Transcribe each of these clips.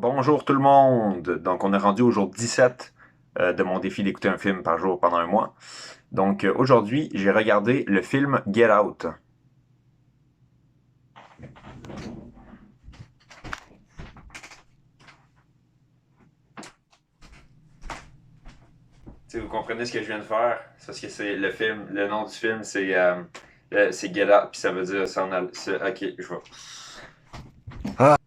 Bonjour tout le monde! Donc on est rendu au jour 17 de mon défi d'écouter un film par jour pendant un mois. Donc aujourd'hui, j'ai regardé le film Get Out. Si vous comprenez ce que je viens de faire, c'est parce que c'est le film, le nom du film c'est Get Out, puis ça veut dire ok, je vois.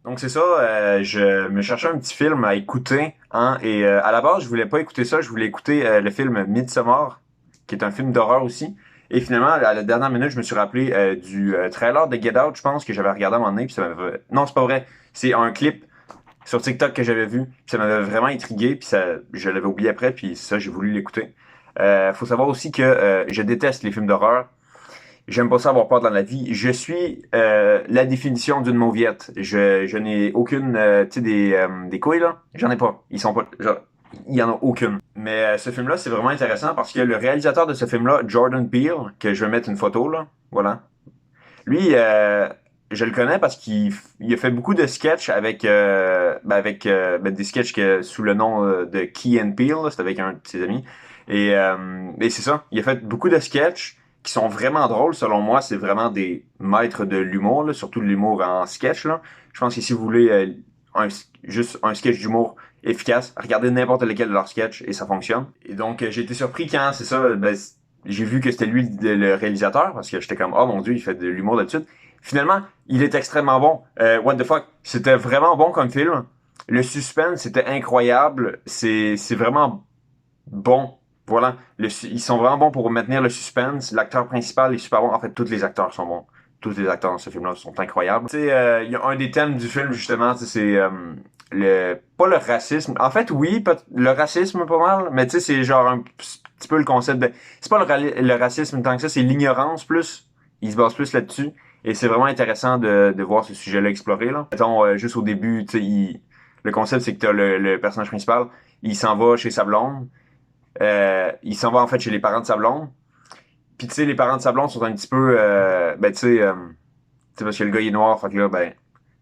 Donc c'est ça, je me cherchais un petit film à écouter, hein, et à la base je voulais pas écouter ça, je voulais écouter le film Midsommar, qui est un film d'horreur aussi. Et finalement, à la dernière minute, je me suis rappelé du trailer de Get Out, je pense, que j'avais regardé à un moment donné, puis ça m'avait... Non, c'est pas vrai, c'est un clip sur TikTok que j'avais vu, puis ça m'avait vraiment intrigué, puis ça, je l'avais oublié après, puis ça, j'ai voulu l'écouter. Faut savoir aussi que je déteste les films d'horreur. J'aime pas ça avoir peur dans la vie. Je suis la définition d'une mauviette. Je n'ai aucune, tu sais, des couilles, là. J'en ai pas. Ils sont pas, genre, il y en a aucune. Mais ce film-là, c'est vraiment intéressant parce que le réalisateur de ce film-là, Jordan Peele, que je vais mettre une photo, là, voilà. Lui, je le connais parce qu'il a fait beaucoup de sketchs avec des sketchs sous le nom de Key and Peele, là, c'est avec un de ses amis. Et c'est ça, il a fait beaucoup de sketchs qui sont vraiment drôles, selon moi. C'est vraiment des maîtres de l'humour, là, surtout de l'humour en sketch. Là. Je pense que si vous voulez juste un sketch d'humour efficace, regardez n'importe lequel de leurs sketchs et ça fonctionne. Et donc, j'ai été surpris quand, c'est ça, j'ai vu que c'était lui le réalisateur parce que j'étais comme oh mon dieu il fait de l'humour d'habitude. Finalement il est extrêmement bon. What the fuck, c'était vraiment bon comme film. Le suspense c'était incroyable. C'est vraiment bon. Voilà, ils sont vraiment bons pour maintenir le suspense. L'acteur principal est super bon. En fait tous les acteurs sont bons. Tous les acteurs dans ce film-là sont incroyables. Tu sais, il y a un des thèmes du film justement, c'est le pas le racisme. En fait, oui, le racisme pas mal, mais tu sais, c'est genre un petit peu le concept de. C'est pas le racisme tant que ça, c'est l'ignorance plus. Il se base plus là-dessus. Et c'est vraiment intéressant de voir ce sujet-là exploré. Là. Mettons, juste au début, tu sais, le concept, c'est que t'as le personnage principal, il s'en va chez sa blonde. Il s'en va en fait chez les parents de sa blonde. Puis tu sais, les parents de sa blonde sont un petit peu. Tu sais, parce que le gars il est noir, fait que là, ben,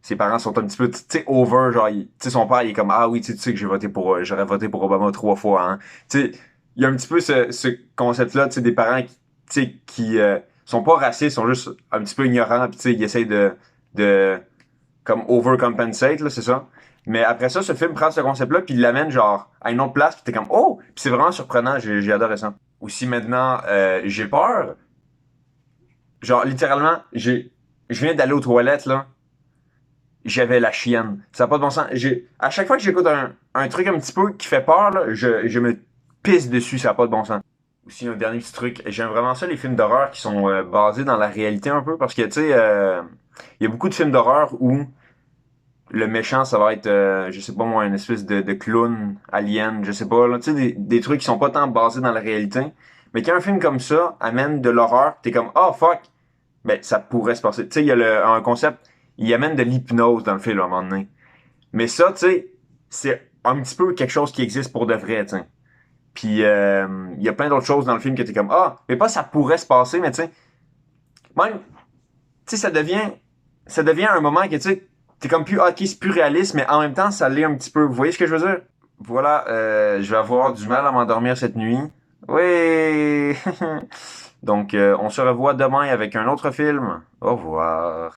ses parents sont un petit peu, tu sais, over, genre, tu sais, son père, il est comme, ah oui, tu sais que j'aurais voté pour Obama 3 fois, hein. Tu sais, il y a un petit peu ce concept-là, tu sais, des parents qui, tu sais, qui sont pas racistes, sont juste un petit peu ignorants, puis tu sais, ils essayent de, comme, overcompensate, là, c'est ça. Mais après ça, ce film prend ce concept-là, puis il l'amène, genre, à une autre place, puis t'es comme, oh! Puis c'est vraiment surprenant, j'ai adoré ça. Aussi, maintenant, j'ai peur. Genre, littéralement, je viens d'aller aux toilettes, là. J'avais la chienne. Ça n'a pas de bon sens. À chaque fois que j'écoute un truc un petit peu qui fait peur, là, je me pisse dessus, ça n'a pas de bon sens. Aussi, un dernier petit truc. J'aime vraiment ça, les films d'horreur qui sont basés dans la réalité un peu, parce que, tu sais, il y a beaucoup de films d'horreur où le méchant, ça va être, je sais pas moi, une espèce de clown, alien, je sais pas, là, tu sais, des trucs qui sont pas tant basés dans la réalité. Mais quand un film comme ça amène de l'horreur, t'es comme, oh fuck, ben, ça pourrait se passer. Tu sais, il y a un concept, il amène de l'hypnose dans le film à un moment donné. Mais ça, tu sais, c'est un petit peu quelque chose qui existe pour de vrai, tu sais. Puis, il y a plein d'autres choses dans le film que t'es comme, ah, mais pas ça pourrait se passer, mais tu sais, même, tu sais, ça devient un moment que, tu sais, t'es comme plus, ah, ok, c'est plus réaliste, mais en même temps, ça l'est un petit peu. Vous voyez ce que je veux dire? Voilà, je vais avoir du mal à m'endormir cette nuit. Oui! Donc, on se revoit demain avec un autre film. Au revoir.